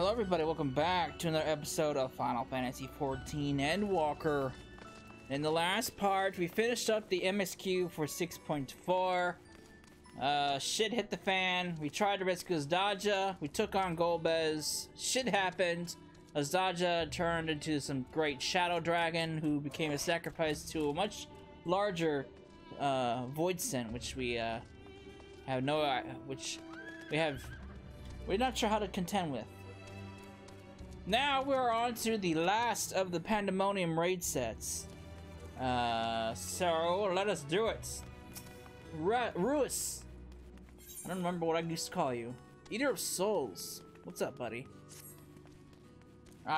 Hello everybody, welcome back to another episode of Final Fantasy XIV Endwalker. In the last part, we finished up the MSQ for 6.4. Shit hit the fan. We tried to rescue Azdaja. We took on Golbez. Shit happened. Azdaja turned into some great shadow dragon who became a sacrifice to a much larger void scent, which we have no, we're not sure how to contend with. Now we're on to the last of the Pandæmonium raid sets. So let us do it. Ruus. I don't remember what I used to call you. Eater of Souls. What's up, buddy?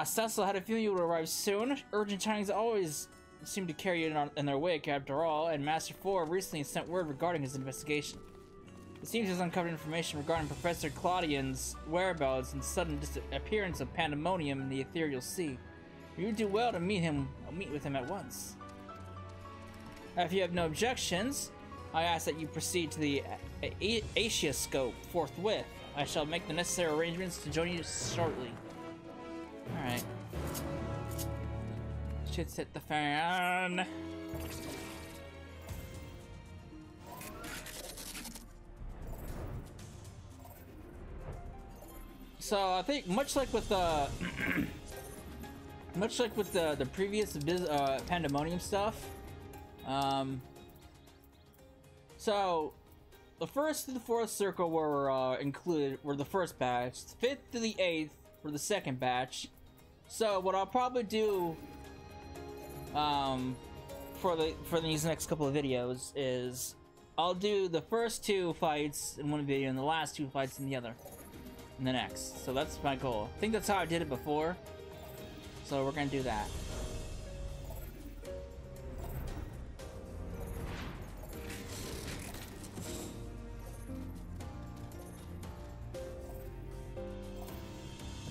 Cecil had a feeling you would arrive soon. Urgent tidings always seem to carry you in their wake, after all, and Master 4 recently sent word regarding his investigation. It seems he has uncovered information regarding Professor Claudian's whereabouts and sudden disappearance of Pandæmonium in the Ethereal Sea. You would do well to meet with him at once. If you have no objections, I ask that you proceed to the Aetherial forthwith. I shall make the necessary arrangements to join you shortly. Alright. Shit's hit the fan. So I think much like with the previous Pandæmonium stuff, so the first to the fourth circle were included were the first batch. The fifth to the eighth were the second batch. So what I'll probably do for these next couple of videos is I'll do the first two fights in one video and the last two fights in the other. In the next. So that's my goal. I think that's how I did it before. So we're gonna do that.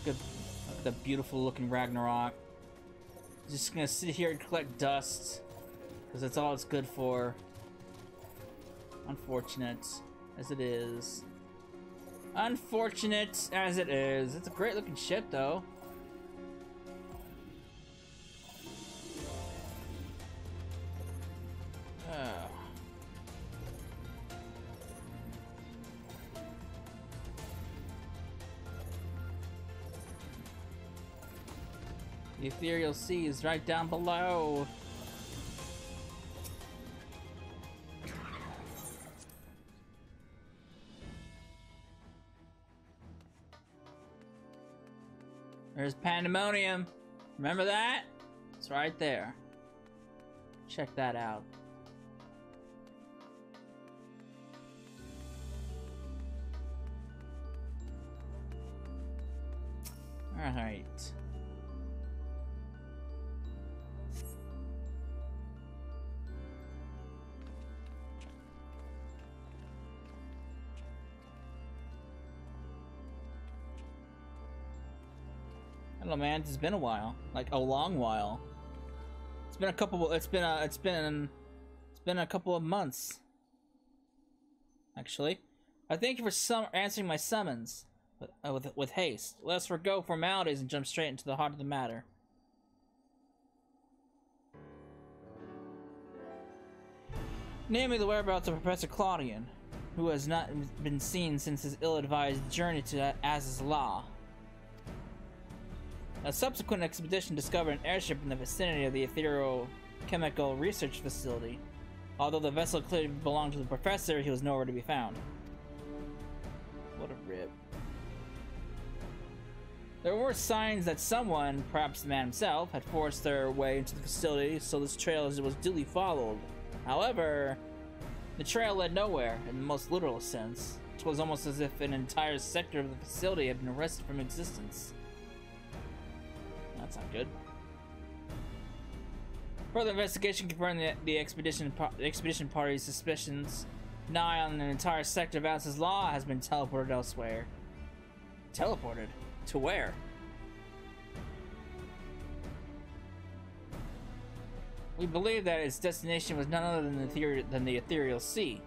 Look at the beautiful looking Ragnarok. Just gonna sit here and collect dust. Because that's all it's good for. Unfortunate as it is. Unfortunate as it is. It's a great looking ship though. The Ethereal Sea is right down below. There's Pandæmonium. Remember that? It's right there. Check that out. Alright. I don't know, man. It's been a while, like a long while. It's been a couple. It's been a couple of months. Actually, I thank you for answering my summons with haste. Let's forgo formalities and jump straight into the heart of the matter. Namely, the whereabouts of Professor Claudian, who has not been seen since his ill-advised journey to Az's Law. A subsequent expedition discovered an airship in the vicinity of the Ethereal Chemical Research Facility. Although the vessel clearly belonged to the professor, he was nowhere to be found. What a rip. There were signs that someone, perhaps the man himself, had forced their way into the facility, so this trail was duly followed. However, the trail led nowhere, in the most literal sense. It was almost as if an entire sector of the facility had been arrested from existence. That's not good. Further investigation confirmed the expedition party's suspicions. Nigh on an entire sector of Az's Law has been teleported elsewhere. Teleported? To where? We believe that its destination was none other than the Ethereal Sea.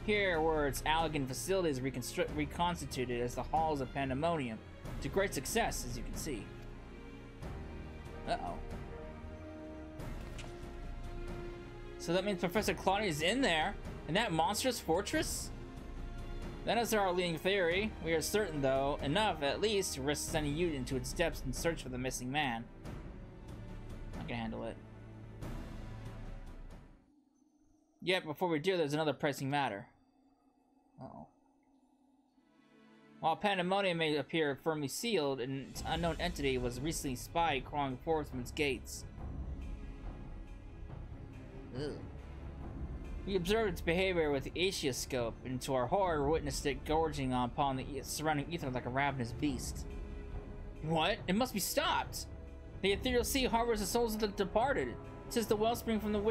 Here were its elegant facilities reconstituted as the halls of Pandæmonium, To great success, as you can see. Uh-oh. So that means Professor Claudia is in there, in that monstrous fortress? That is our leading theory. We are certain, though, enough at least to risk sending you into its depths in search for the missing man. I can handle it. Yet, before we do, there's another pressing matter. Uh-oh. While Pandæmonium may appear firmly sealed, an unknown entity was recently spied crawling forth from its gates. Ugh. We observed its behavior with the aetherial, and to our horror, witnessed it gorging upon the surrounding ether like a ravenous beast. What? It must be stopped! The ethereal sea harbors the souls of the departed. It is the wellspring from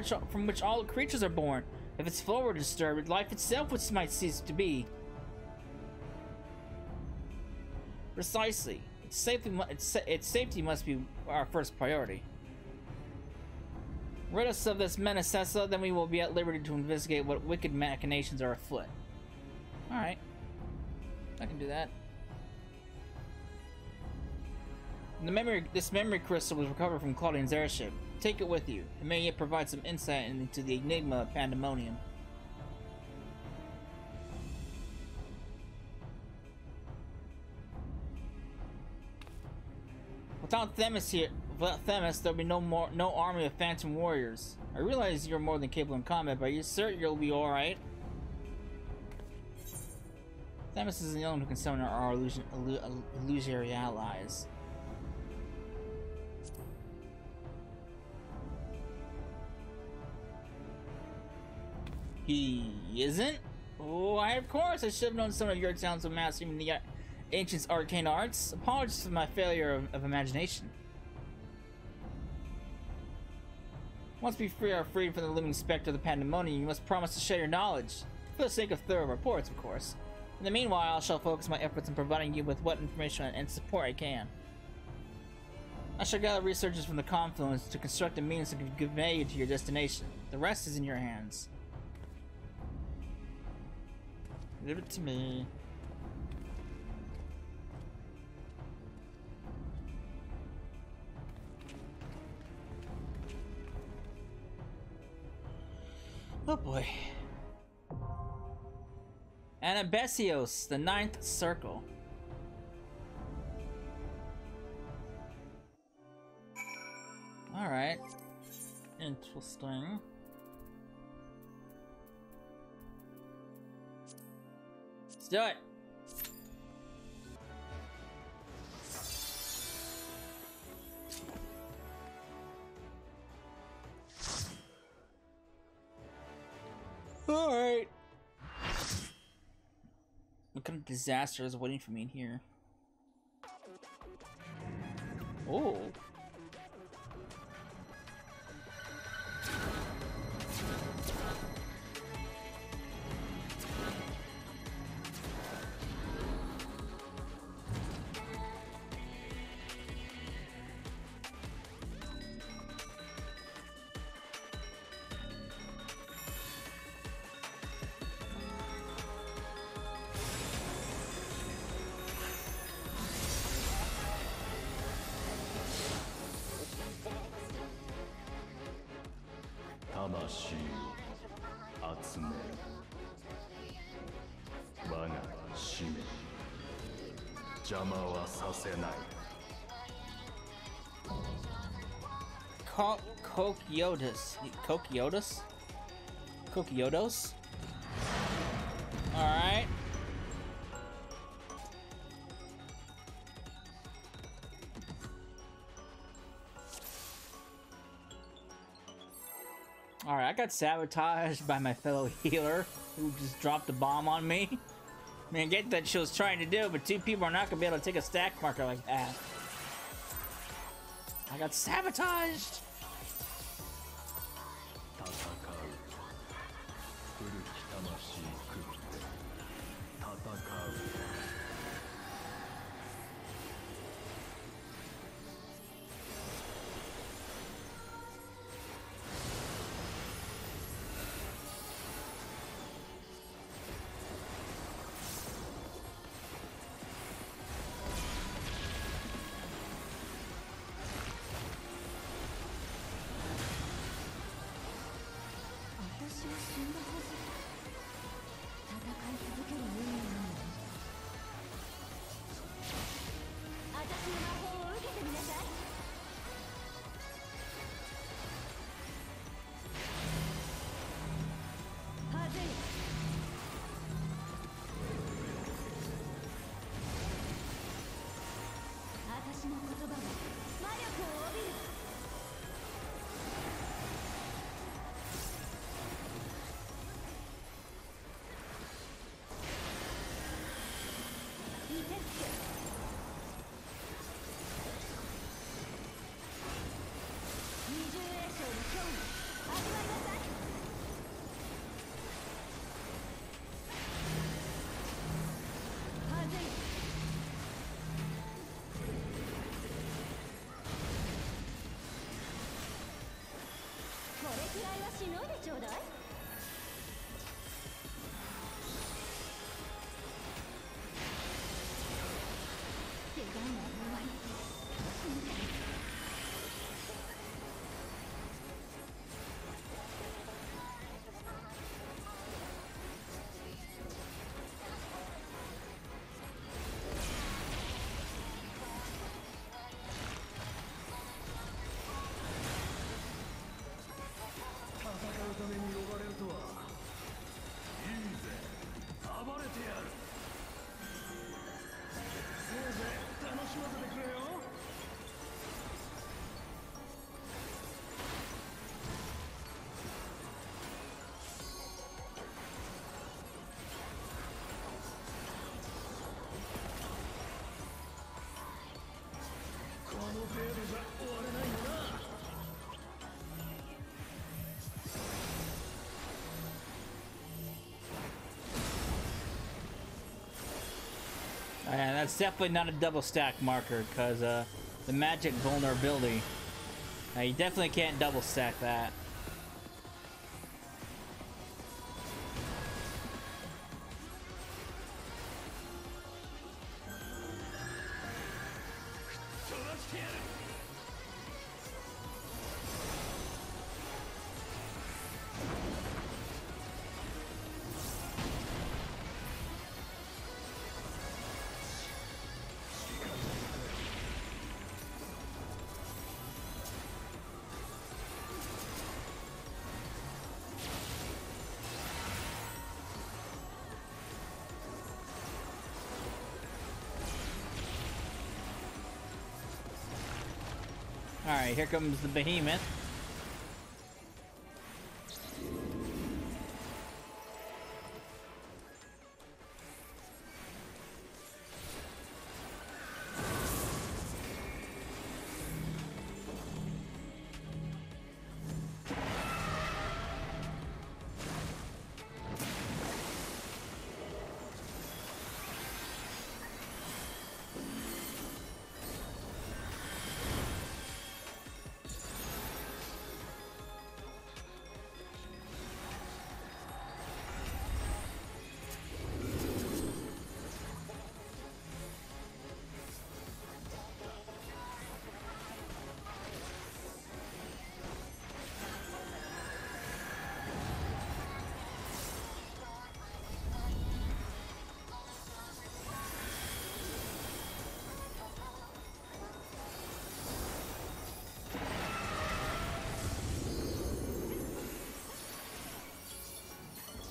which all creatures are born. If its flow were disturbed, life itself might cease to be. Precisely. Its safety must be our first priority. Rid us of this menace, then we will be at liberty to investigate what wicked machinations are afoot. Alright. I can do that. This memory crystal was recovered from Claudine's airship. Take it with you. It may yet provide some insight into the enigma of Pandæmonium. Without Themis, there'll be no army of phantom warriors. I realize you're more than capable in combat, but are you certain you'll be alright? Themis is the only one who can summon our illusory allies. He isn't? Why, of course, I should have known some of your talents of mastering the ancient arcane arts. Apologies for my failure of imagination. Once we are freed from the looming specter of the Pandæmonium, you must promise to share your knowledge. For the sake of thorough reports, of course. In the meanwhile, I shall focus my efforts on providing you with what information and support I can. I shall gather researchers from the confluence to construct a means to convey you to your destination. The rest is in your hands. Give it to me. Oh boy. Anabaseios, the 9th circle. Alright. Interesting. Let's do it. Alright. What kind of disaster is waiting for me in here? Oh. Kokiodos? Alright. Alright, I got sabotaged by my fellow healer who just dropped a bomb on me. I mean, I get that she was trying to do, but two people are not gonna be able to take a stack marker like that. I got sabotaged! And that's definitely not a double stack marker, because the magic vulnerability. You definitely can't double stack that. Alright, here comes the behemoth.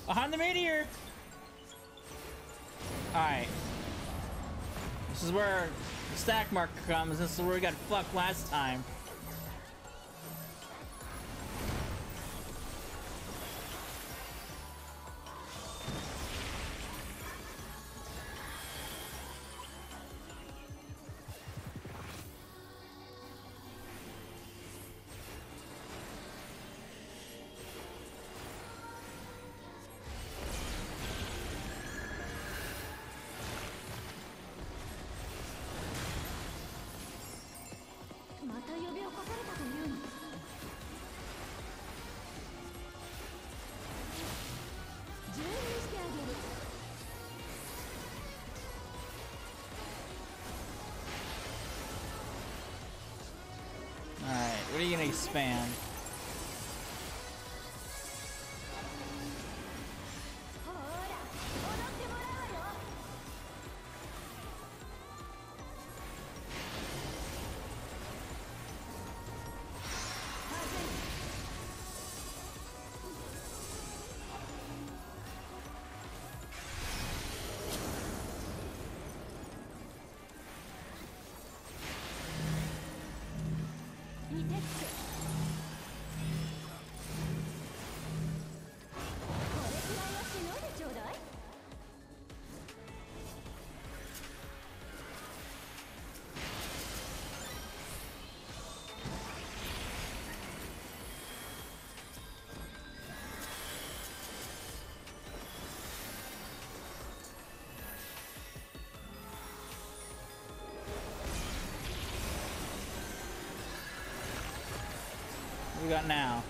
Behind the meteor! Alright. This is where the stack marker comes. This is where we got fucked last time. What are you gonna expand? What we got now?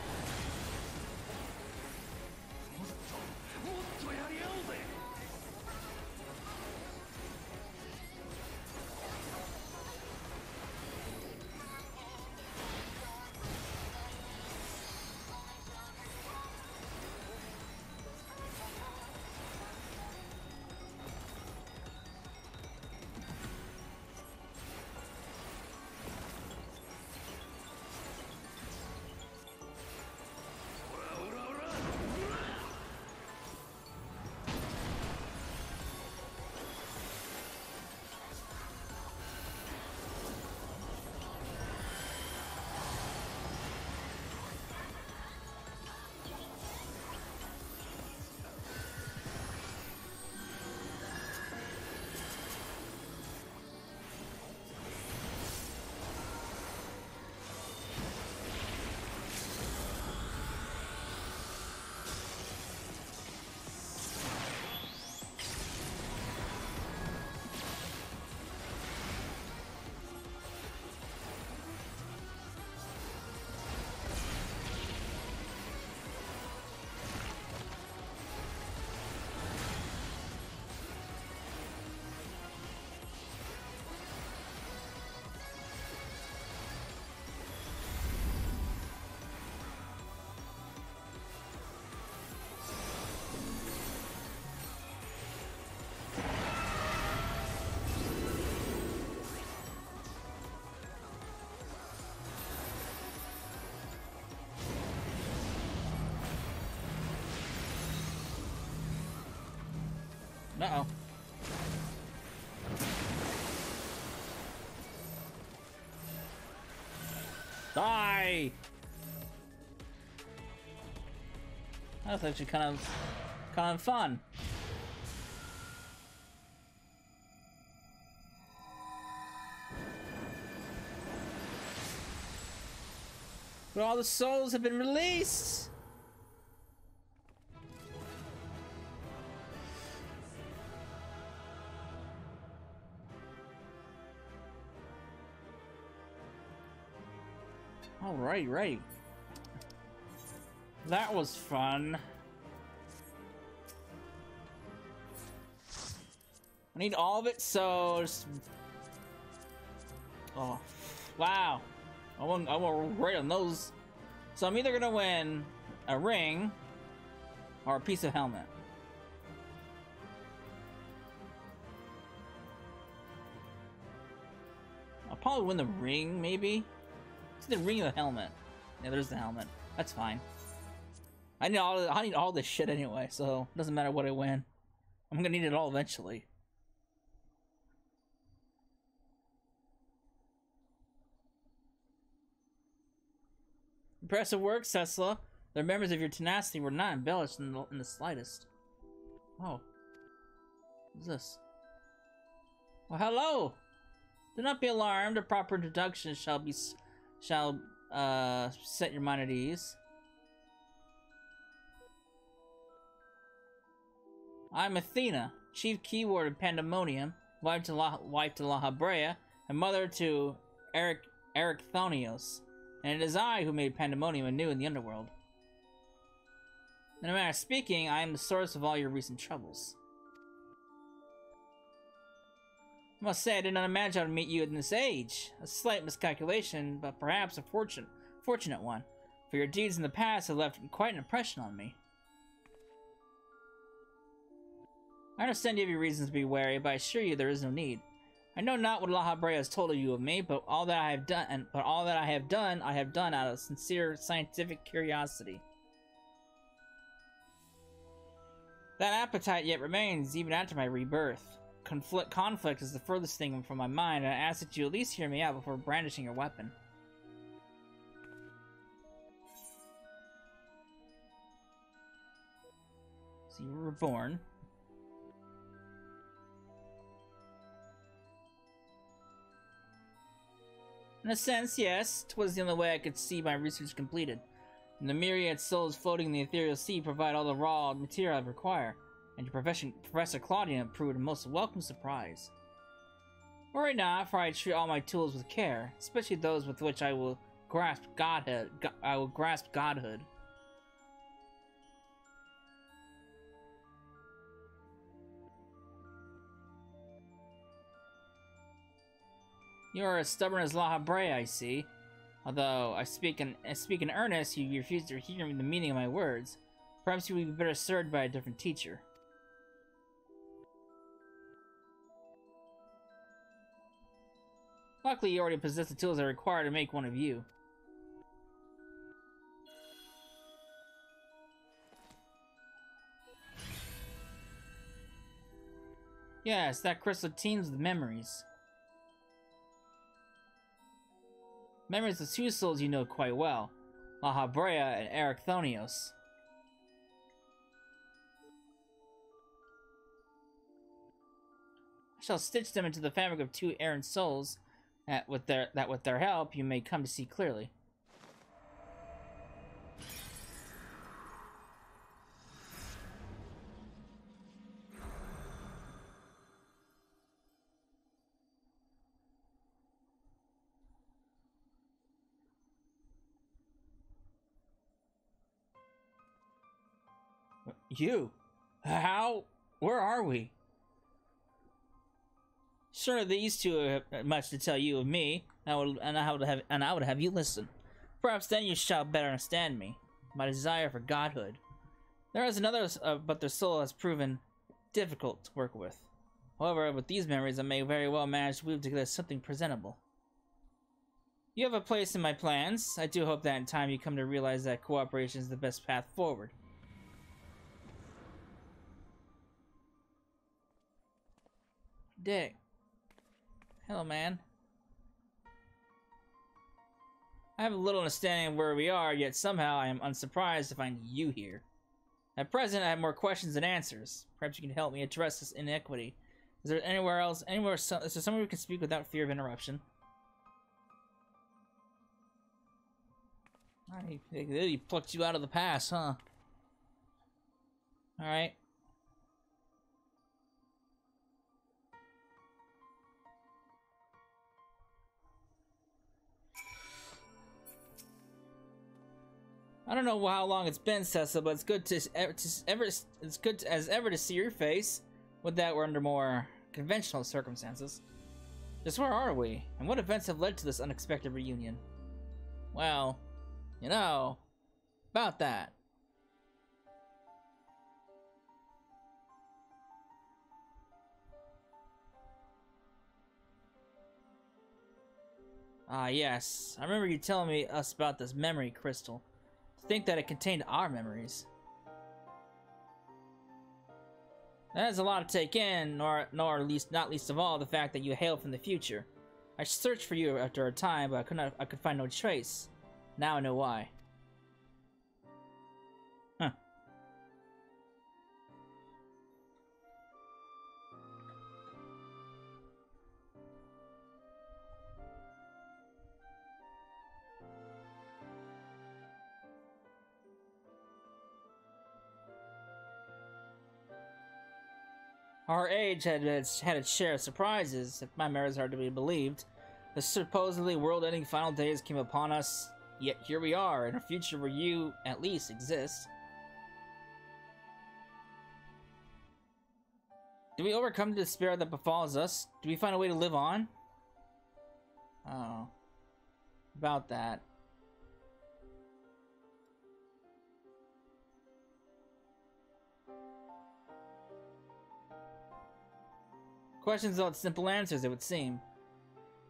Uh-oh. Die! That's actually kind of fun. But all the souls have been released! Right. That was fun. I need all of it, so just... Oh, wow. I want right on those. So I'm either gonna win a ring or a piece of helmet. I'll probably win the ring, maybe. It's the ring of the helmet. Yeah, there's the helmet. That's fine. I need all this shit anyway, so it doesn't matter what I win. I'm gonna need it all eventually. Impressive work, Cecila. The members of your tenacity were not embellished in the slightest. Oh. What's this? Well, hello! Do not be alarmed. A proper introduction shall set your mind at ease. I'm Athena, chief keyword of Pandæmonium, wife to La Habrea, and mother to Erechthonios. And it is I who made Pandæmonium anew in the underworld. In a manner of speaking, I am the source of all your recent troubles. I must say, I did not imagine I would meet you in this age. A slight miscalculation, but perhaps a fortunate one, for your deeds in the past have left quite an impression on me. I understand you have your reasons to be wary, but I assure you there is no need. I know not what La Habrea has told you of me, but all that I have done, I have done out of sincere scientific curiosity. That appetite yet remains, even after my rebirth. Conflict is the furthest thing from my mind, and I ask that you at least hear me out before brandishing your weapon. So you were reborn. In a sense, yes. 'Twas the only way I could see my research completed. And the myriad souls floating in the ethereal sea provide all the raw material I require. And your Professor Claudian proved a most welcome surprise. Worry not, for I treat all my tools with care, especially those with which I will grasp godhood. I will grasp godhood. You are as stubborn as La Habrea, I see. Although I speak in earnest, you refuse to hear the meaning of my words. Perhaps you would be better served by a different teacher. Luckily, you already possess the tools I require to make one of you. Yes, that crystal teems with memories. Memories of two souls you know quite well, La Habrea and Erechthonios. I shall stitch them into the fabric of two errant souls, that with their help you may come to see clearly. You? How? Where are we? Sure, these two have much to tell you of me, and I would have you listen. Perhaps then you shall better understand me, my desire for godhood. There is another, but their soul has proven difficult to work with. However, with these memories, I may very well manage to weave together something presentable. You have a place in my plans. I do hope that in time you come to realize that cooperation is the best path forward. Dick. Hello, man. I have a little understanding of where we are, yet somehow I am unsurprised to find you here. At present, I have more questions than answers. Perhaps you can help me address this inequity. Is there anywhere else, is there somewhere we can speak without fear of interruption? He plucked you out of the past, huh? Alright. I don't know how long it's been, Cecil, but it's good as ever to see your face. Would that were under more conventional circumstances. Just where are we? And what events have led to this unexpected reunion? Well, you know, about that. Ah, yes. I remember you telling us about this memory crystal. To think that it contained our memories. That is a lot to take in, nor not least of all the fact that you hail from the future. I searched for you after a time, but I could find no trace. Now I know why. Huh. Our age had its share of surprises, if my memories are to be believed. The supposedly world-ending final days came upon us, yet here we are, in a future where you, at least, exist. Do we overcome the despair that befalls us? Do we find a way to live on? Oh. About that. Questions without simple answers, it would seem.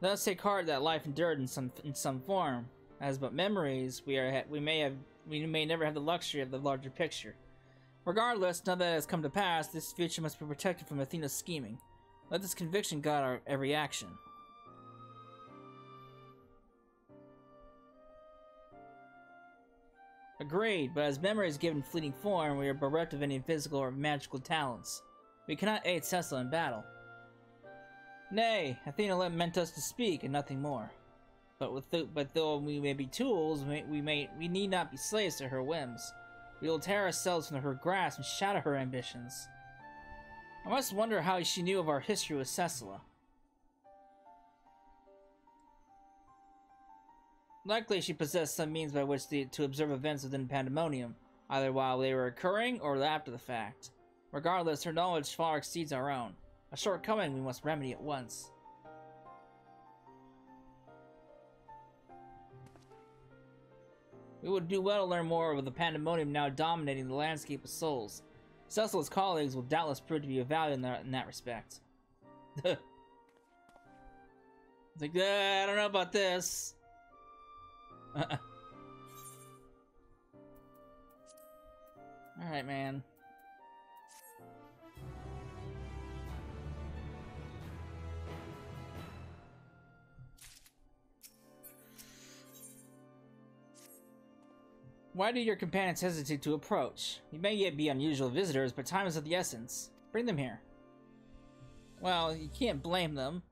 Let us take heart that life endured in some form. As but memories, we may never have the luxury of the larger picture. Regardless, now that it has come to pass, this future must be protected from Athena's scheming. Let this conviction guide our every action. Agreed, but as memory is given fleeting form, we are bereft of any physical or magical talents. We cannot aid Cecil in battle. Nay, Athena meant us to speak and nothing more. But though we may be tools, we need not be slaves to her whims. We will tear ourselves from her grasp and shatter her ambitions. I must wonder how she knew of our history with Cecila. Likely she possessed some means by which to observe events within Pandæmonium, either while they were occurring or after the fact. Regardless, her knowledge far exceeds our own. A shortcoming we must remedy at once. We would do well to learn more of the Pandæmonium now dominating the landscape of souls. Cecil's colleagues will doubtless prove to be of value in that respect. It's like, I don't know about this. Alright, man. Why do your companions hesitate to approach? You may yet be unusual visitors, but time is of the essence. Bring them here. Well, you can't blame them.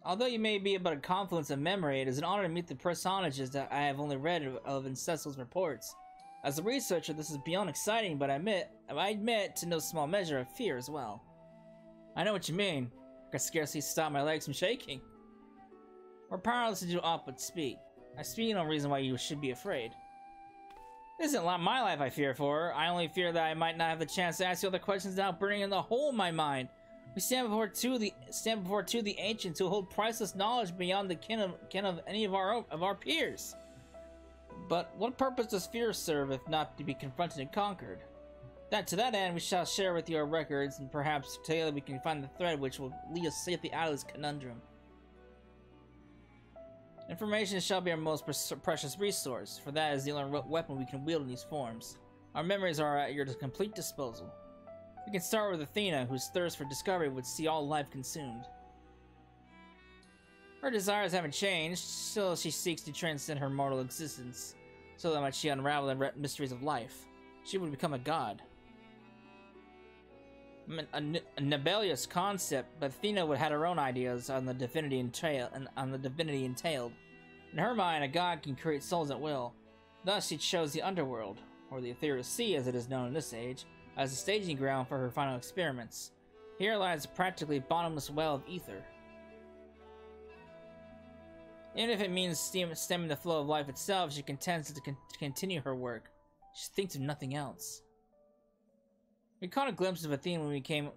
Although you may be about a confluence of memory, it is an honor to meet the personages that I have only read of in Cecil's reports. As a researcher, this is beyond exciting, but I admit to no small measure of fear as well. I know what you mean. I can scarcely stop my legs from shaking. We're powerless to do aught but speak. I see no reason why you should be afraid. It isn't my life I fear for. I only fear that I might not have the chance to ask you other questions without burning in the hole in my mind. We stand before two of the ancients who hold priceless knowledge beyond the ken of any of our peers. But what purpose does fear serve if not to be confronted and conquered? To that end, we shall share with you our records, and perhaps together we can find the thread which will lead us safely out of this conundrum. Information shall be our most precious resource, for that is the only weapon we can wield in these forms. Our memories are at your complete disposal. We can start with Athena, whose thirst for discovery would see all life consumed. Her desires haven't changed, still she seeks to transcend her mortal existence, so that might she unravel the mysteries of life. She would become a god. A nebulous concept, but Athena would have her own ideas on the divinity entailed. In her mind, a god can create souls at will. Thus, she chose the underworld, or the ethereal sea as it is known in this age, as a staging ground for her final experiments. Here lies a practically bottomless well of ether. Even if it means stemming the flow of life itself, she intends to continue her work. She thinks of nothing else. We caught a glimpse of Athena when we came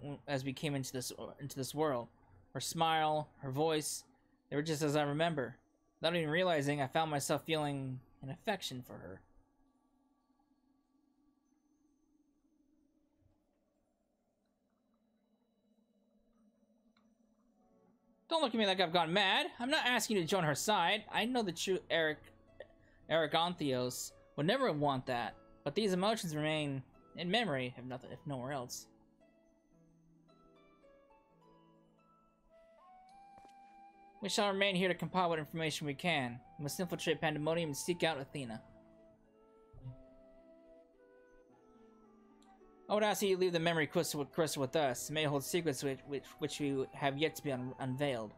into this world. Her smile, her voice, they were just as I remember. Without even realizing, I found myself feeling an affection for her. Don't look at me like I've gone mad. I'm not asking you to join her side. I know the true Anabaseios would never want that. But these emotions remain in memory, if nowhere else. We shall remain here to compile what information we can. We must infiltrate Pandæmonium and seek out Athena. I would ask you to leave the memory crystal with us. It may hold secrets which we have yet to be unveiled.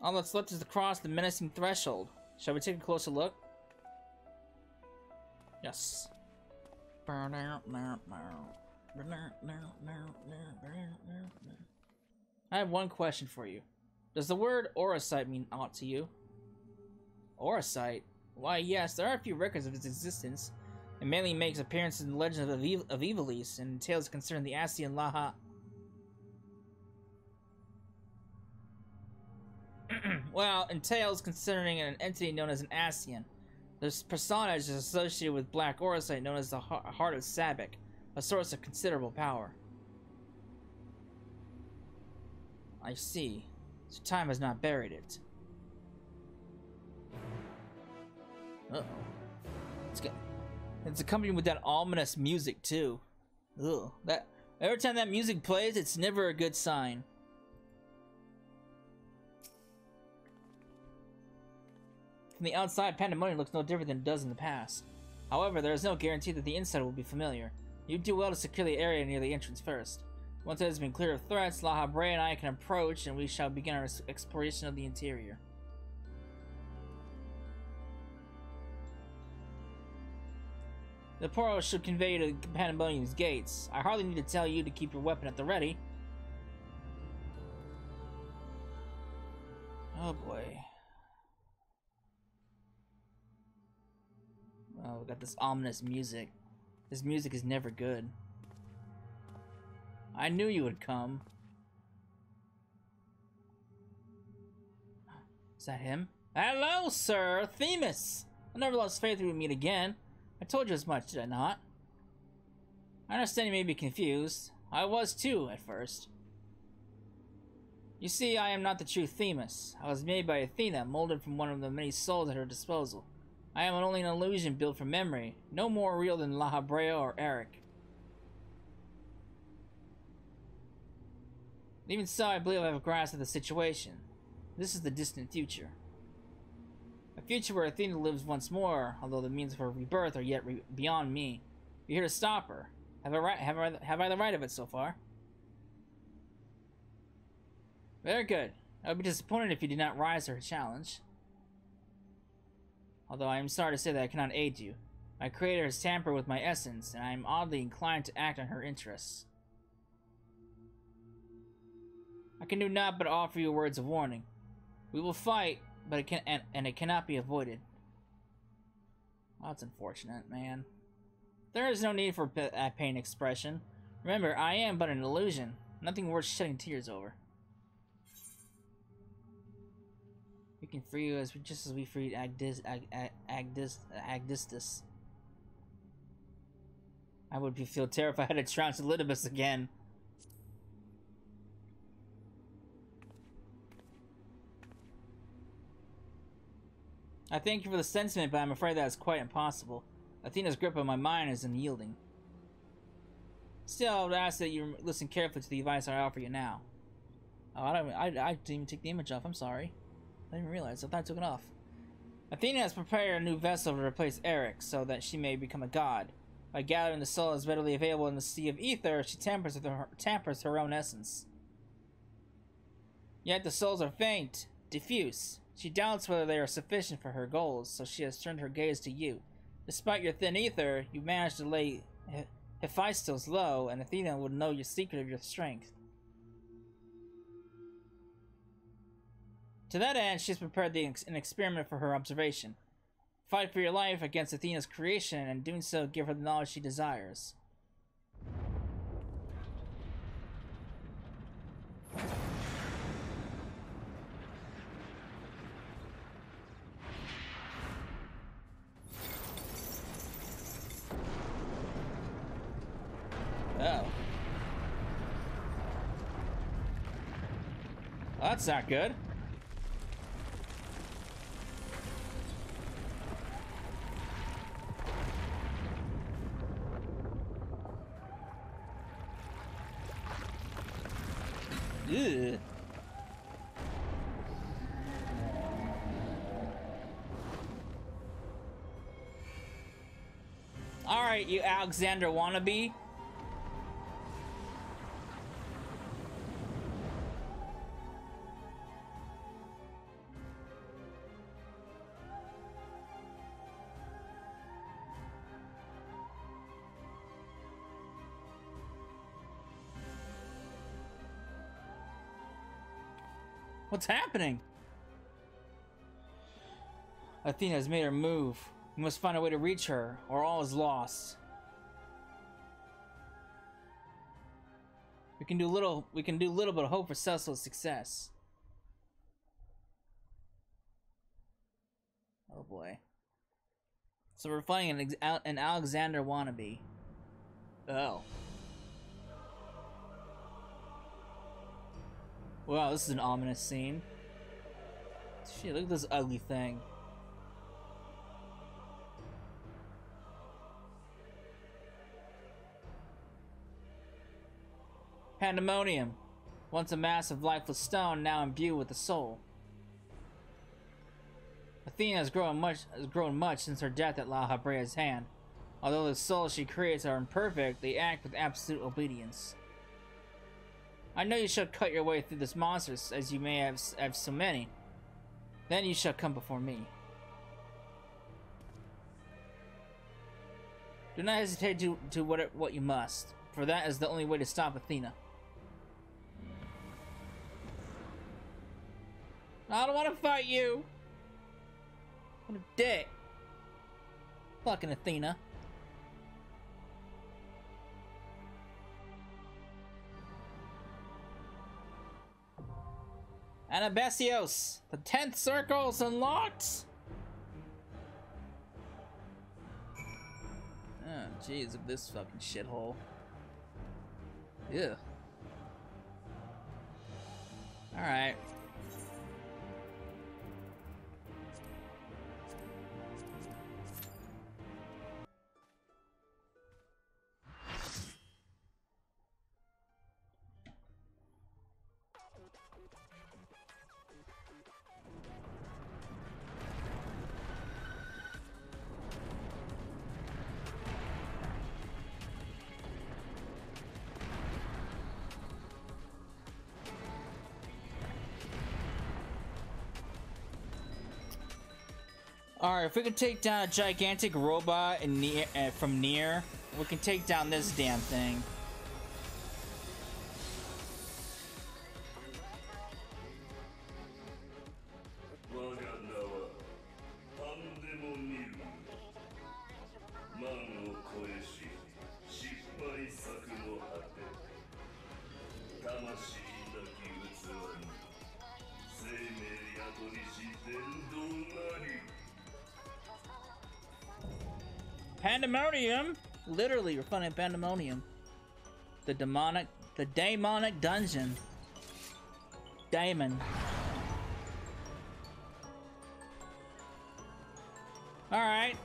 All that's left is to cross the menacing threshold. Shall we take a closer look? Yes. I have one question for you. Does the word Orosite mean aught to you? Orosite? Why, yes, there are a few records of its existence. It mainly makes appearances in the legend of Evilise and tales concerning the Asian Laha. Well, in tales concerning an entity known as an Asian. This personage is associated with Black Orosite known as the Heart of Sabbac, a source of considerable power. I see. So time has not buried it. Uh-oh. It's accompanied with that ominous music, too. Ugh. Every time that music plays, it's never a good sign. From the outside, Pandæmonium looks no different than it does in the past. However, there is no guarantee that the inside will be familiar. You do well to secure the area near the entrance first. Once it has been clear of threats, La Habrea and I can approach, and we shall begin our exploration of the interior. The portal should convey you to Pandæmonium's gates. I hardly need to tell you to keep your weapon at the ready. Oh boy. Oh, we got this ominous music. This music is never good. I knew you would come. Is that him? Hello, sir! Themis! I never lost faith we would meet again. I told you as much, did I not? I understand you may be confused. I was too, at first. You see, I am not the true Themis. I was made by Athena, molded from one of the many souls at her disposal. I am only an illusion built from memory, no more real than La Habrea or Eric. Even so, I believe I have a grasp of the situation. This is the distant future. A future where Athena lives once more, although the means of her rebirth are yet beyond me. You're here to stop her. Have I the right of it so far? Very good. I would be disappointed if you did not rise to her challenge. Although I am sorry to say that I cannot aid you. My creator has tampered with my essence, and I am oddly inclined to act on her interests. I can do naught but offer you words of warning. We will fight, but it cannot be avoided. Oh, that's unfortunate, man. There is no need for pain expression. Remember, I am but an illusion. Nothing worth shedding tears over. We can free you just as we freed Agdistus. I would feel terrified to trounce Elidibus again. I thank you for the sentiment, but I'm afraid that is quite impossible. Athena's grip on my mind is unyielding. Still, I would ask that you listen carefully to the advice I offer you now. Oh, I didn't even take the image off. I'm sorry. I didn't realize. I thought I took it off. Athena has prepared a new vessel to replace Eric, so that she may become a god. By gathering the soul as readily available in the sea of ether, she tampers her own essence. Yet the souls are faint, diffuse. She doubts whether they are sufficient for her goals, so she has turned her gaze to you. Despite your thin ether, you managed to lay Hephaestus low, and Athena would know your secret of your strength. To that end, she has prepared an experiment for her observation. Fight for your life against Athena's creation, and doing so, give her the knowledge she desires. Oh. Well, that's not good. Ugh. Alright, you Alexander wannabe. What's happening? Athena has made her move. We must find a way to reach her, or all is lost. We can do little but hope for successful success. Oh boy. So we're fighting an Alexander wannabe. Oh. Wow, this is an ominous scene. Shit, look at this ugly thing. Pandæmonium. Once a mass of lifeless stone, now imbued with the soul. Athena has grown much since her death at La Habrea's hand. Although the souls she creates are imperfect, they act with absolute obedience. I know you shall cut your way through this monsters, as you may have so many. Then you shall come before me. Do not hesitate to do what you must, for that is the only way to stop Athena. I don't want to fight you! What a dick. Fucking Athena. Anabaseios! The 10th circle is unlocked! Oh, jeez, of this fucking shithole. Ew. Alright. Alright, if we can take down a gigantic robot from near, we can take down this damn thing. Pandemonium? Literally, we're finding Pandemonium. The demonic dungeon. Daemon. Alright.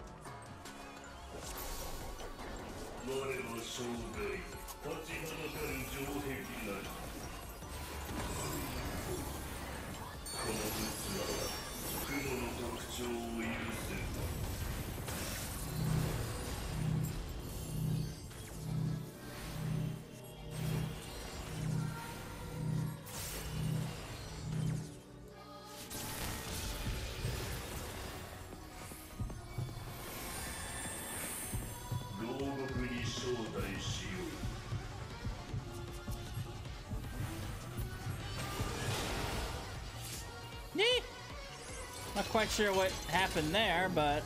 Not quite sure what happened there, but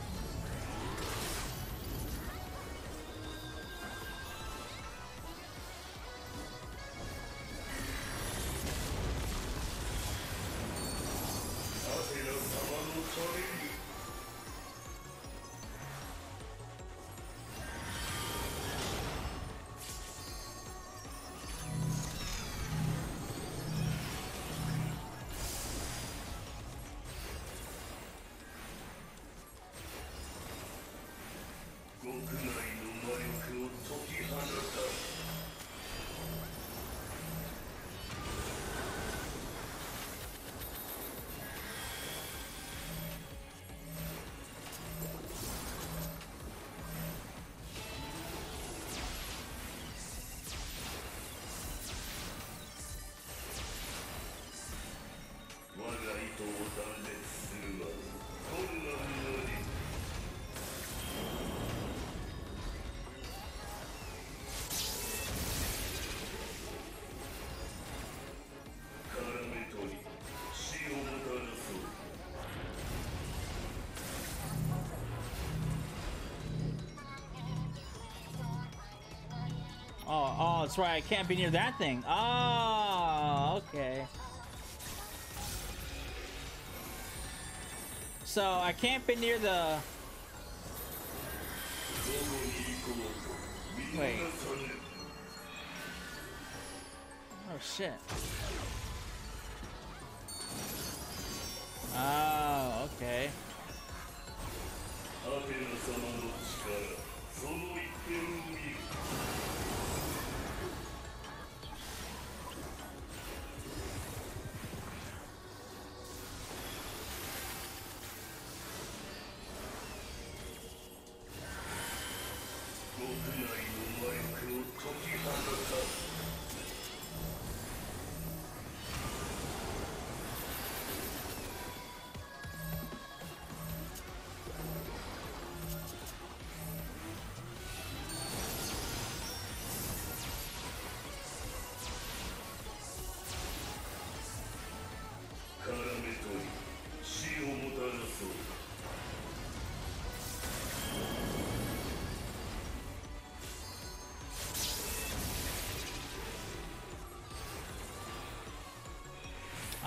oh, that's right. I can't be near that thing. Oh, okay. So I can't be near the. Wait. Oh shit. Oh, okay.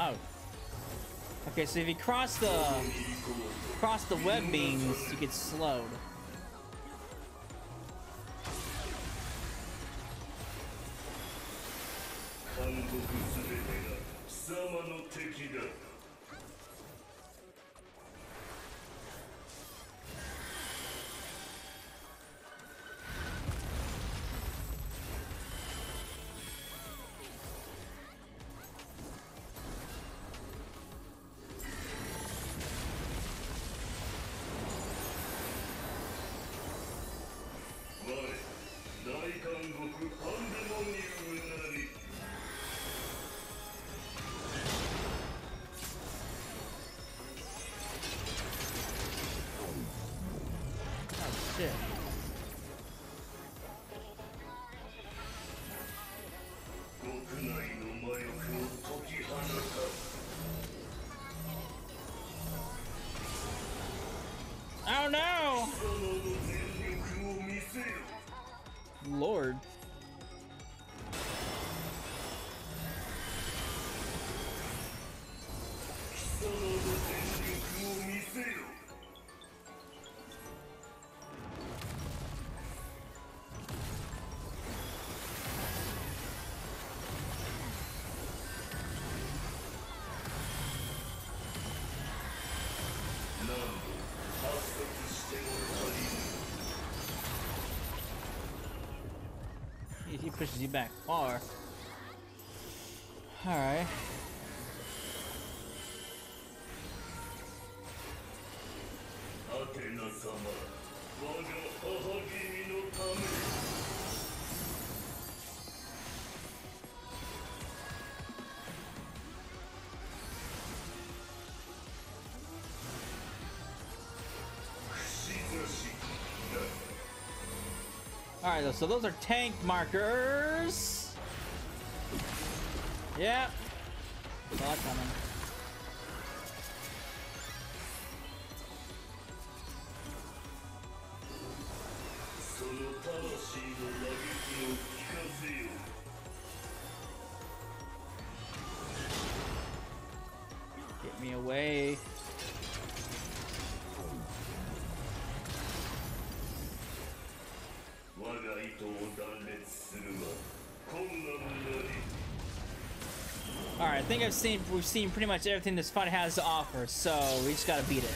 Oh. Okay, so if you cross the web beams, you get slowed. Shit. Oh no! Lord. He pushes you back far. Alright. Alright, so those are tank markers. Yep. Saw that coming. Get me away. Alright, I think we've seen pretty much everything this fight has to offer, so we just gotta beat it.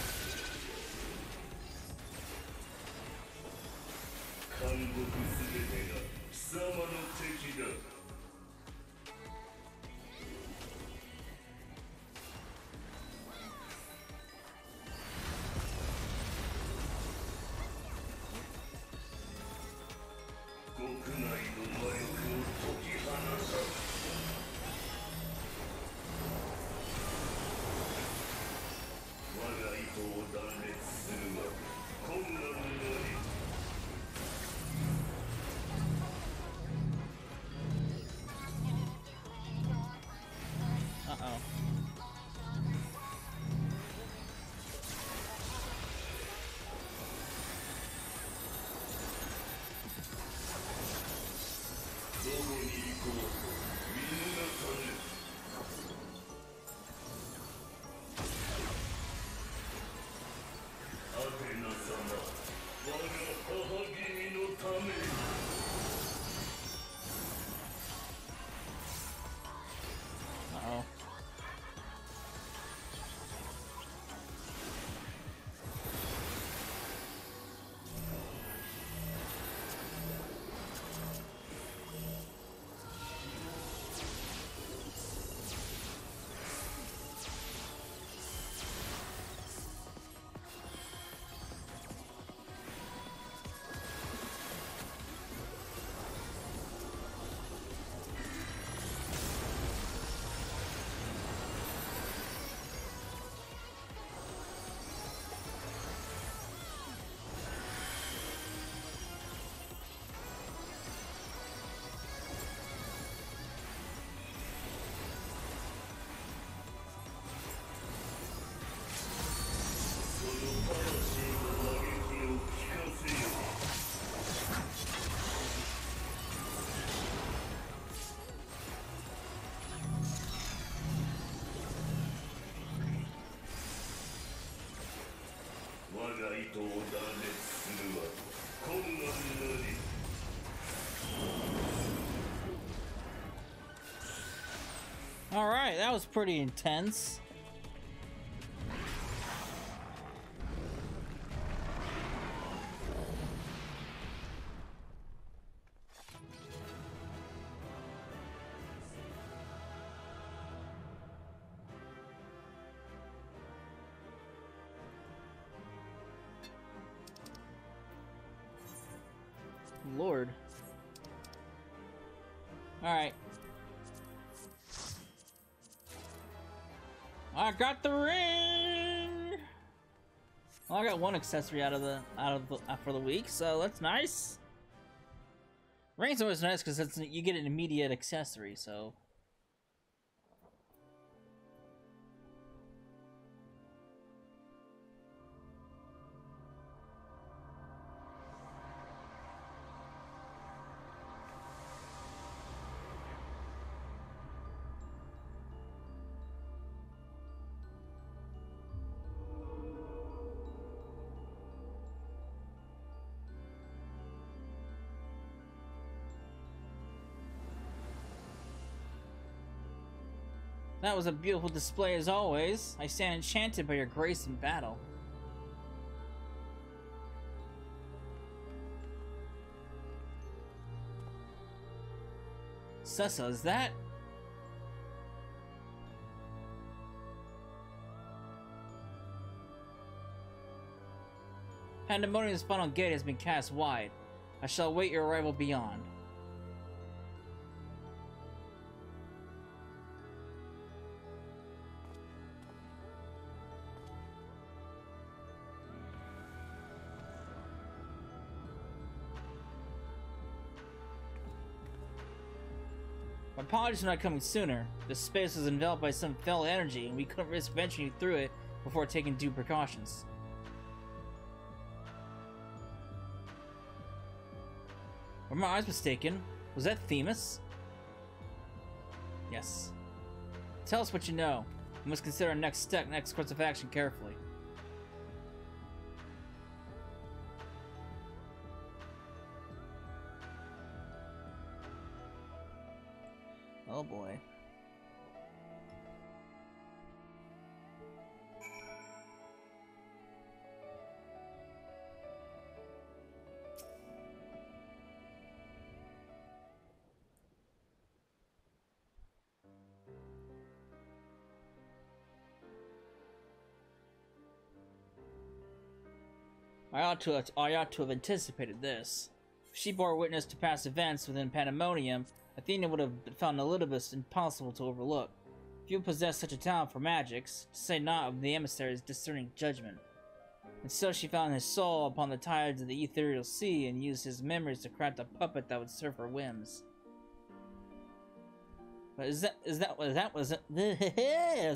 Alright, that was pretty intense. Lord. Alright. I got the ring! Well, I got one accessory out of the for the week, so that's nice. Ring's always nice because you get an immediate accessory, so. That was a beautiful display as always. I stand enchanted by your grace in battle. Sussa, is that? Pandæmonium's final gate has been cast wide. I shall await your arrival beyond. Apologies for not coming sooner. This space was enveloped by some fell energy, and we couldn't risk venturing through it before taking due precautions. Were my eyes mistaken? Was that Themis? Yes. Tell us what you know. We must consider our next course of action carefully. Oh boy. I ought to have anticipated this. If she bore witness to past events within Pandæmonium, Athena would have found Elidibus impossible to overlook. Few possess such a talent for magics, to say not of the emissary's discerning judgment. And so she found his soul upon the tides of the ethereal sea and used his memories to craft a puppet that would serve her whims. But is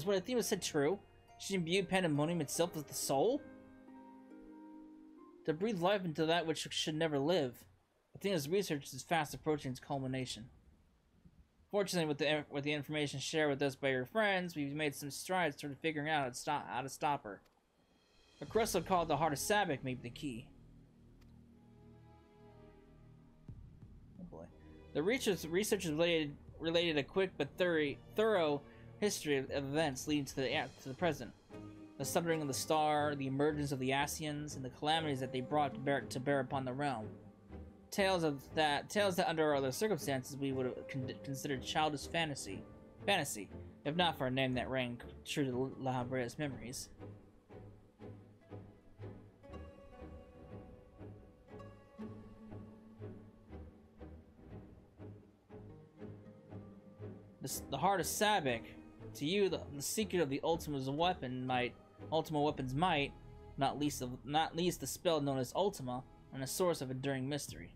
what Athena said true? She imbued Pandæmonium itself with the soul? To breathe life into that which should never live. Athena's research is fast approaching its culmination. Fortunately, with the information shared with us by your friends, we've made some strides toward figuring out how to stop her. A crystal called the Heart of Sabbac may be the key. Oh boy. The researchers related a quick but thorough history of events leading to the present. The sundering of the star, the emergence of the Asians, and the calamities that they brought to bear upon the realm. Tales that under other circumstances we would have considered childish fantasy, if not for a name that rang true to La Habrea's memories. The Heart of Sabbac. To you, the secret of the Ultima Weapon's might, not least the spell known as Ultima, and a source of enduring mystery.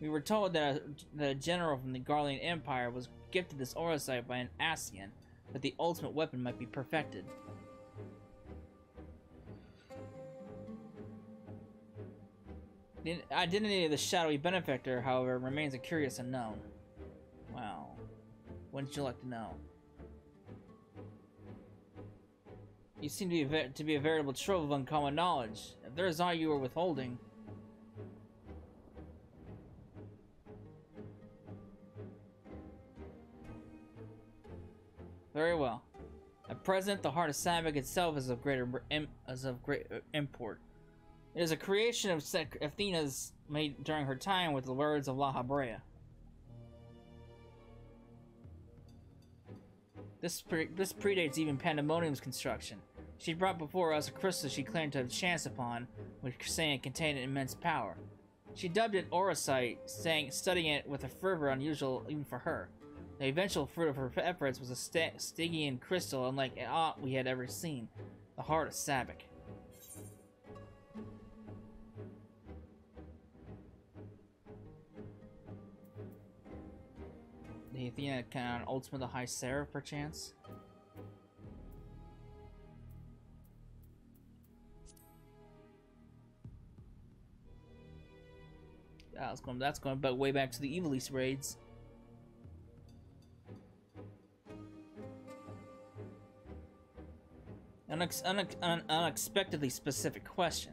We were told that a general from the Garlean Empire was gifted this aura sight by an Asian, that the ultimate weapon might be perfected. The identity of the shadowy benefactor, however, remains a curious unknown. Wow. Wouldn't you like to know? You seem to be a veritable trove of uncommon knowledge. If there is all you are withholding... Very well. At present, the heart of Sabbac itself is of great import. It is a creation of Athena's made during her time with the words of La Habrea. This predates even Pandæmonium's construction. She brought before us a crystal she claimed to have chanced upon, which saying it contained an immense power. She dubbed it Orosite, studying it with a fervor unusual even for her. The eventual fruit of her efforts was a Stygian crystal unlike aught we had ever seen, the heart of Sabbac. The Athena can ultimate the High Seraph, perchance? That's going back way back to the Evil East raids. An unexpectedly specific question.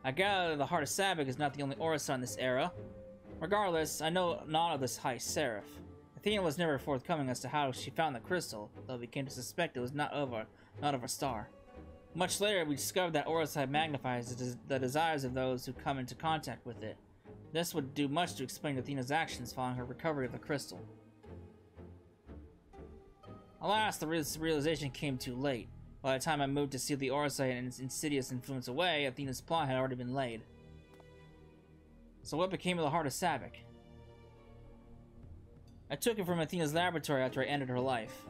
I gather the Heart of Sabbac is not the only Orisa in this era. Regardless, I know not of this High Seraph. Athena was never forthcoming as to how she found the crystal, though we came to suspect it was not of a star. Much later, we discovered that Orisa magnifies the desires of those who come into contact with it. This would do much to explain Athena's actions following her recovery of the crystal. Alas, the realization came too late. By the time I moved to seal the Orisa and its insidious influence away, Athena's plot had already been laid. So what became of the Heart of Sabbac? I took it from Athena's laboratory after I ended her life.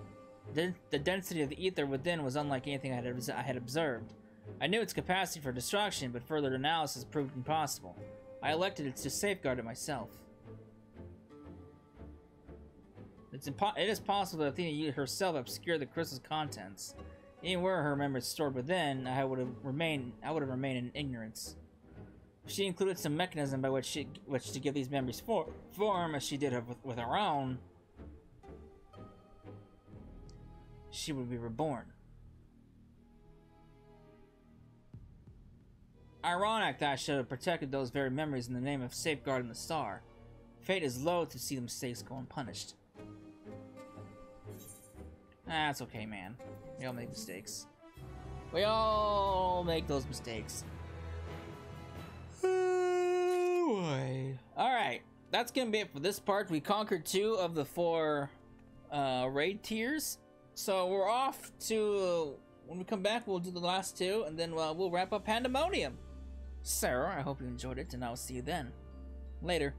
The density of the ether within was unlike anything I had observed. I knew its capacity for destruction, but further analysis proved impossible. I elected it to safeguard it myself. It is possible that Athena herself obscured the crystal's contents. Even were her memories stored within, I would have remained in ignorance. If she included some mechanism by which to give these memories form, as she did with her own, she would be reborn. Ironic that I should have protected those very memories in the name of safeguarding the star. Fate is loath to see the mistakes go unpunished. That's okay, man. We all make mistakes. We all make those mistakes. Alright, that's gonna be it for this part. We conquered 2 of the 4 raid tiers. So we're off to... when we come back, we'll do the last 2, and then we'll wrap up Pandæmonium. Sarah, I hope you enjoyed it, and I'll see you then. Later.